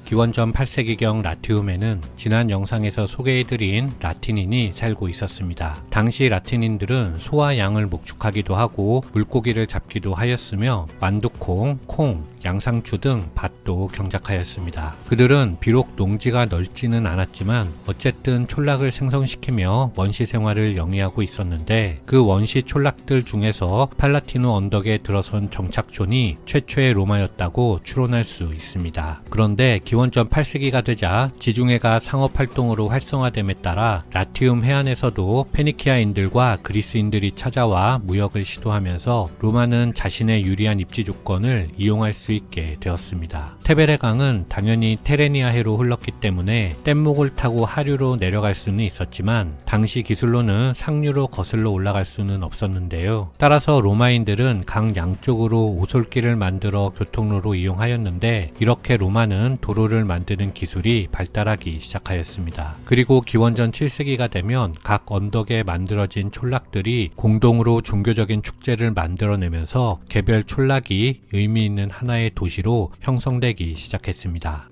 기원전 8세기경 라티움에는 지난 영상에서 소개해드린 라틴인이 살고 있었습니다. 당시 라틴인들은 소와 양을 목축하기도 하고 물고기를 잡기도 하였으며 완두콩, 콩, 양상추 등 밭도 경작하였습니다. 그들은 비록 농지가 넓지는 않았지만 어쨌든 촌락을 생성시키며 원시 생활을 영위하고 있었는데, 그 원시 촌락들 중에서 팔라티노 언덕에 들어선 정착촌이 최초의 로마였다고 추론할 수 있습니다. 그런데 기원전 8세기가 되자 지중해가 상업활동으로 활성화됨에 따라 라티움 해안에서도 페니키아인들과 그리스인들이 찾아와 무역을 시도하면서 로마는 자신의 유리한 입지 조건을 이용할 수 있게 되었습니다. 테베레강은 당연히 테레니아해로 흘렀기 때문에 뗏목을 타고 하류로 내려갈 수는 있었지만 당시 기술로는 상류로 거슬러 올라갈 수는 없었는데요. 따라서 로마인들은 강 양쪽으로 오솔길을 만들어 교통로로 이용하였는데, 이렇게 로마는 도로를 만드는 기술이 발달하기 시작하였습니다. 그리고 기원전 7세기가 되면 각 언덕에 만들어진 촌락들이 공동으로 종교적인 축제를 만들어내면서 개별 촌락이 의미 있는 하나의 도시로 형성되기 시작했습니다.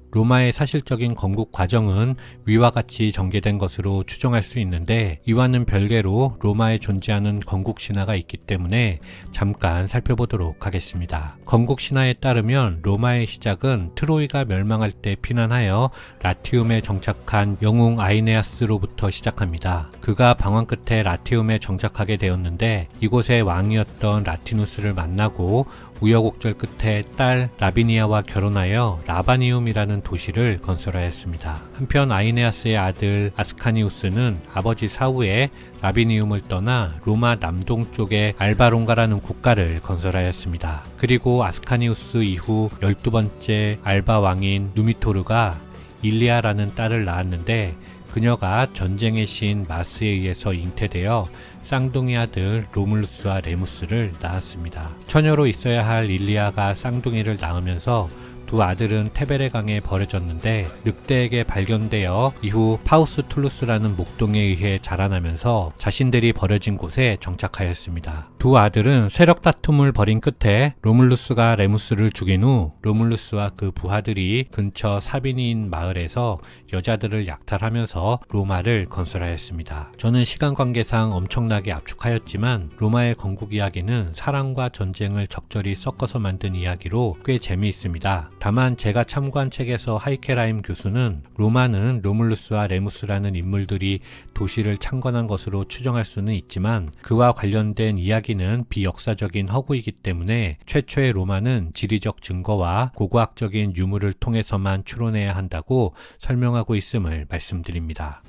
로마의 사실적인 건국 과정은 위와 같이 전개된 것으로 추정할 수 있는데, 이와는 별개로 로마에 존재하는 건국 신화가 있기 때문에 잠깐 살펴보도록 하겠습니다. 건국 신화에 따르면 로마의 시작은 트로이가 멸망할 때 피난하여 라티움에 정착한 영웅 아이네아스로부터 시작합니다. 그가 방황 끝에 라티움에 정착하게 되었는데, 이곳의 왕이었던 라티누스를 만나고 우여곡절 끝에 딸 라비니아와 결혼하여 라바니움이라는 도시를 건설하였습니다. 한편 아이네아스의 아들 아스카니우스는 아버지 사후에 라비니움을 떠나 로마 남동쪽의 알바론가라는 국가를 건설하였습니다. 그리고 아스카니우스 이후 12번째 알바 왕인 누미토르가 일리아라는 딸을 낳았는데, 그녀가 전쟁의 신 마스에 의해서 잉태되어 쌍둥이 아들 로물루스와 레무스를 낳았습니다. 처녀로 있어야 할 일리아가 쌍둥이를 낳으면서 두 아들은 테베레강에 버려졌는데, 늑대에게 발견되어 이후 파우스 툴루스라는 목동에 의해 자라나면서 자신들이 버려진 곳에 정착하였습니다. 두 아들은 세력 다툼을 벌인 끝에 로물루스가 레무스를 죽인 후 로물루스와 그 부하들이 근처 사비니인 마을에서 여자들을 약탈하면서 로마를 건설하였습니다. 저는 시간 관계상 엄청나게 압축하였지만 로마의 건국 이야기는 사랑과 전쟁을 적절히 섞어서 만든 이야기로 꽤 재미있습니다. 다만 제가 참고한 책에서 하이케라임 교수는 로마는 로물루스와 레무스라는 인물들이 도시를 창건한 것으로 추정할 수는 있지만, 그와 관련된 이야기는 비역사적인 허구이기 때문에 최초의 로마는 지리적 증거와 고고학적인 유물을 통해서만 추론해야 한다고 설명하고 있음을 말씀드립니다.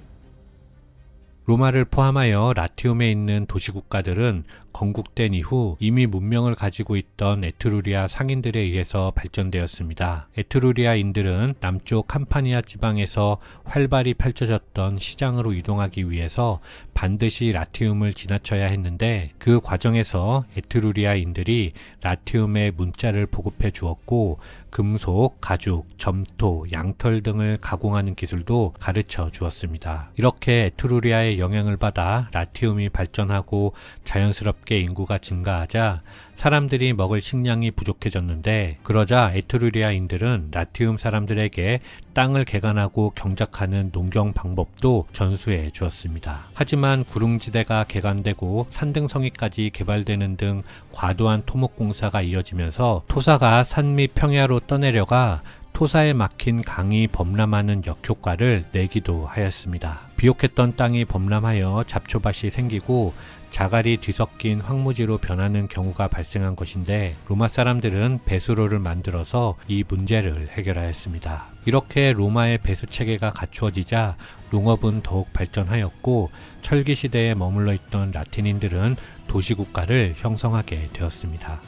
로마를 포함하여 라티움에 있는 도시국가들은 건국된 이후 이미 문명을 가지고 있던 에트루리아 상인들에 의해서 발전되었습니다. 에트루리아인들은 남쪽 캄파니아 지방에서 활발히 펼쳐졌던 시장으로 이동하기 위해서 반드시 라티움을 지나쳐야 했는데, 그 과정에서 에트루리아인들이 라티움에 문자를 보급해 주었고, 금속, 가죽, 점토, 양털 등을 가공하는 기술도 가르쳐 주었습니다. 이렇게 에트루리아의 영향을 받아 라티움이 발전하고 자연스럽게 인구가 증가하자 사람들이 먹을 식량이 부족해졌는데, 그러자 에트루리아인들은 라티움 사람들에게 땅을 개간하고 경작하는 농경 방법도 전수해 주었습니다. 하지만 구릉지대가 개간되고 산등성이까지 개발되는 등 과도한 토목 공사가 이어지면서 토사가 산 및 평야로 떠내려가 토사에 막힌 강이 범람하는 역효과를 내기도 하였습니다. 비옥했던 땅이 범람하여 잡초밭이 생기고 자갈이 뒤섞인 황무지로 변하는 경우가 발생한 것인데, 로마 사람들은 배수로를 만들어서 이 문제를 해결하였습니다. 이렇게 로마의 배수 체계가 갖추어지자 농업은 더욱 발전하였고, 철기 시대에 머물러 있던 라틴인들은 도시국가를 형성하게 되었습니다.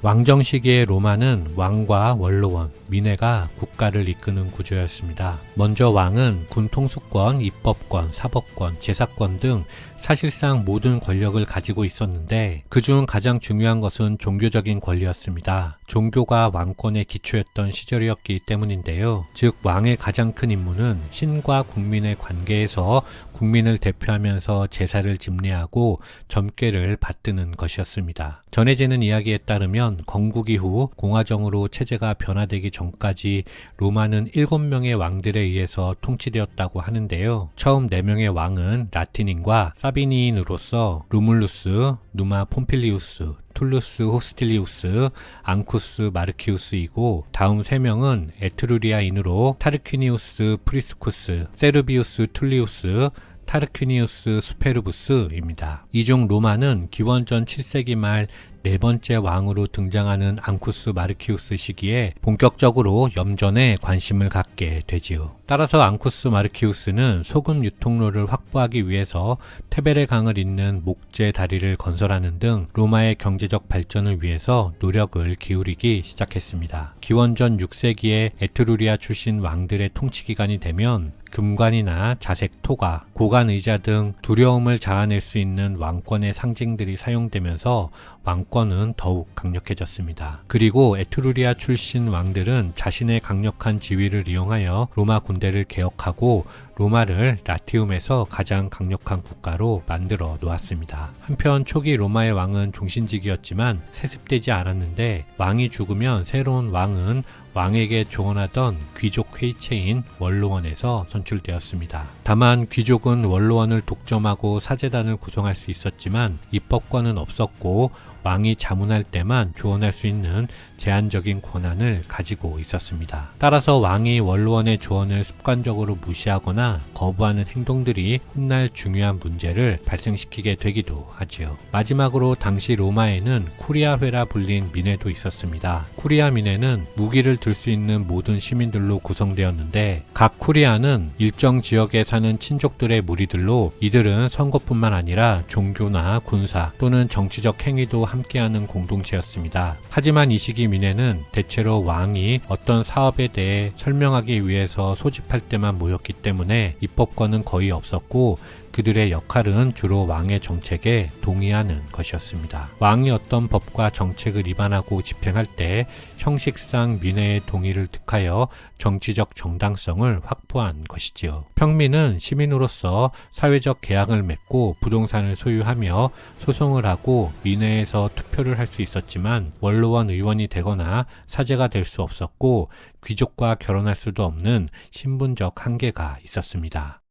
왕정 시기의 로마는 왕과 원로원, 민회가 국가를 이끄는 구조였습니다. 먼저 왕은 군 통수권, 입법권, 사법권, 제사권 등 사실상 모든 권력을 가지고 있었는데 그중 가장 중요한 것은 종교적인 권리였습니다. 종교가 왕권의 기초였던 시절이었기 때문인데요. 즉 왕의 가장 큰 임무는 신과 국민의 관계에서 국민을 대표하면서 제사를 집례하고 점괘를 받드는 것이었습니다. 전해지는 이야기에 따르면 건국 이후 공화정으로 체제가 변화되기 전까지 로마는 7명의 왕들에 의해서 통치되었다고 하는데요. 처음 4명의 왕은 라틴인과 사비니인으로서 루물루스, 누마 폼필리우스, 툴루스 호스틸리우스, 앙쿠스 마르키우스이고 다음 3명은 에트루리아인으로 타르퀴니우스 프리스쿠스, 세르비우스 툴리우스, 타르퀴니우스 수페르부스입니다. 이 중 로마는 기원전 7세기 말 4번째 왕으로 등장하는 앙쿠스 마르키우스 시기에 본격적으로 염전에 관심을 갖게 되지요. 따라서 앙쿠스 마르키우스는 소금 유통로를 확보하기 위해서 테베레 강을 잇는 목재 다리를 건설하는 등 로마의 경제적 발전을 위해서 노력을 기울이기 시작했습니다. 기원전 6세기에 에트루리아 출신 왕들의 통치 기간이 되면 금관이나 자색 토가, 고관 의자 등 두려움을 자아낼 수 있는 왕권의 상징들이 사용되면서 왕권은 더욱 강력해졌습니다. 그리고 에트루리아 출신 왕들은 자신의 강력한 지위를 이용하여 로마 군대를 개혁하고 로마를 라티움에서 가장 강력한 국가로 만들어 놓았습니다. 한편 초기 로마의 왕은 종신직이었지만 세습되지 않았는데 왕이 죽으면 새로운 왕은 왕에게 조언하던 귀족 회의체인 원로원에서 선출되었습니다. 다만 귀족은 원로원을 독점하고 사제단을 구성할 수 있었지만 입법권은 없었고 왕이 자문할 때만 조언할 수 있는 제한적인 권한을 가지고 있었습니다. 따라서 왕이 원로원의 조언을 습관적으로 무시하거나 거부하는 행동들이 훗날 중요한 문제를 발생시키게 되기도 하지요. 마지막으로 당시 로마에는 쿠리아회라 불린 민회도 있었습니다. 쿠리아 민회는 무기를 들 수 있는 모든 시민들로 구성되었는데 각 쿠리아는 일정 지역에 사는 친족들의 무리들로 이들은 선거뿐만 아니라 종교나 군사 또는 정치적 행위도 함께하는 공동체였습니다. 하지만 이 시기 민회는 대체로 왕이 어떤 사업에 대해 설명하기 위해서 소집할 때만 모였기 때문에 입법권은 거의 없었고 그들의 역할은 주로 왕의 정책에 동의하는 것이었습니다. 왕이 어떤 법과 정책을 위반하고 집행할 때 형식상 민회의 동의를 득하여 정치적 정당성을 확보한 것이지요. 평민은 시민으로서 사회적 계약을 맺고 부동산을 소유하며 소송을 하고 민회에서 투표를 할 수 있었지만 원로원 의원이 되거나 사제가 될 수 없었고 귀족과 결혼할 수도 없는 신분적 한계가 있었습니다.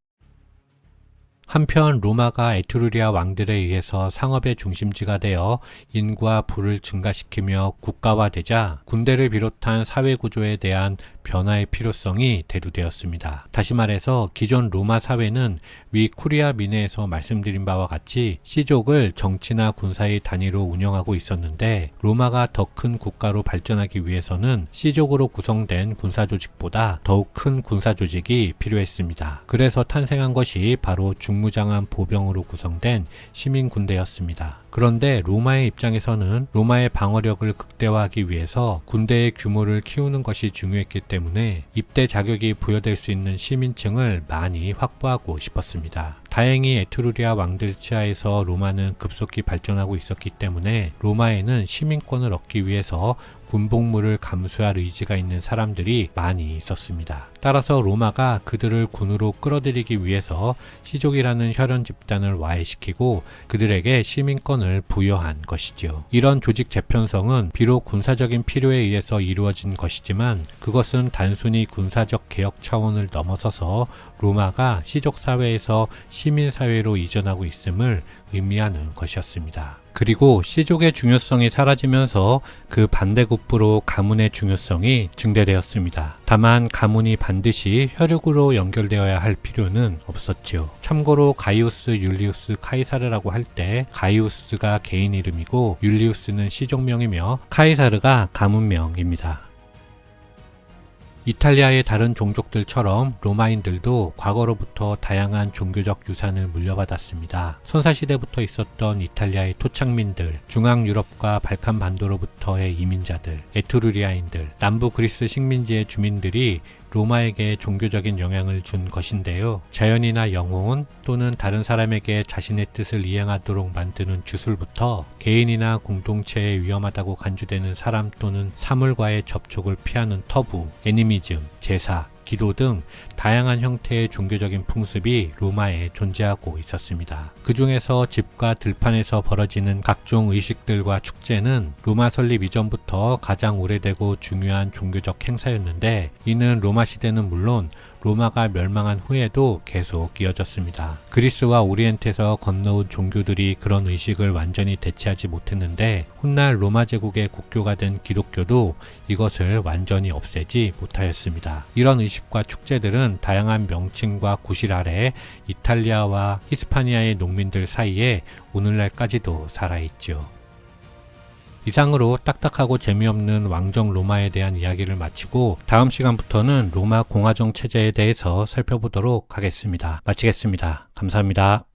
한편 로마가 에트루리아 왕들에 의해서 상업의 중심지가 되어 인구와 부를 증가시키며 국가화되자 군대를 비롯한 사회 구조에 대한 변화의 필요성이 대두되었습니다. 다시 말해서 기존 로마 사회는 위 쿠리아 민회에서 말씀드린 바와 같이 시족을 정치나 군사의 단위로 운영하고 있었는데 로마가 더 큰 국가로 발전하기 위해서는 시족으로 구성된 군사조직보다 더욱 큰 군사조직이 필요했습니다. 그래서 탄생한 것이 바로 중무장한 보병으로 구성된 시민군대였습니다. 그런데 로마의 입장에서는 로마의 방어력을 극대화하기 위해서 군대의 규모를 키우는 것이 중요했기 때문에 입대 자격이 부여될 수 있는 시민층을 많이 확보하고 싶었습니다. 다행히 에트루리아 왕들 치하에서 로마는 급속히 발전하고 있었기 때문에 로마에는 시민권을 얻기 위해서 군복무를 감수할 의지가 있는 사람들이 많이 있었습니다. 따라서 로마가 그들을 군으로 끌어들이기 위해서 시족이라는 혈연 집단을 와해시키고 그들에게 시민권을 부여한 것이지요. 이런 조직 재편성은 비록 군사적인 필요에 의해서 이루어진 것이지만 그것은 단순히 군사적 개혁 차원을 넘어서서 로마가 시족사회에서 시민사회로 이전하고 있음을 의미하는 것이었습니다. 그리고 시족의 중요성이 사라지면서 그 반대급부로 가문의 중요성이 증대되었습니다. 다만 가문이 반드시 혈육으로 연결되어야 할 필요는 없었지요. 참고로 가이우스 율리우스 카이사르라고 할 때 가이우스가 개인 이름이고 율리우스는 시족명이며 카이사르가 가문명입니다. 이탈리아의 다른 종족들처럼 로마인들도 과거로부터 다양한 종교적 유산을 물려받았습니다. 선사시대부터 있었던 이탈리아의 토착민들, 중앙유럽과 발칸반도로부터의 이민자들, 에트루리아인들, 남부 그리스 식민지의 주민들이 로마에게 종교적인 영향을 준 것인데요. 자연이나 영혼 또는 다른 사람에게 자신의 뜻을 이행하도록 만드는 주술부터 개인이나 공동체에 위험하다고 간주되는 사람 또는 사물과의 접촉을 피하는 터부, 애니미즘, 제사, 기도 등 다양한 형태의 종교적인 풍습이 로마에 존재하고 있었습니다. 그 중에서 집과 들판에서 벌어지는 각종 의식들과 축제는 로마 설립 이전부터 가장 오래되고 중요한 종교적 행사였는데, 이는 로마 시대는 물론 로마가 멸망한 후에도 계속 이어졌습니다. 그리스와 오리엔트에서 건너온 종교들이 그런 의식을 완전히 대체하지 못했는데, 훗날 로마 제국의 국교가 된 기독교도 이것을 완전히 없애지 못하였습니다. 이런 의식과 축제들은 다양한 명칭과 구실 아래 이탈리아와 히스파니아의 농민들 사이에 오늘날까지도 살아있죠. 이상으로 딱딱하고 재미없는 왕정 로마에 대한 이야기를 마치고, 다음 시간부터는 로마 공화정 체제에 대해서 살펴보도록 하겠습니다. 마치겠습니다. 감사합니다.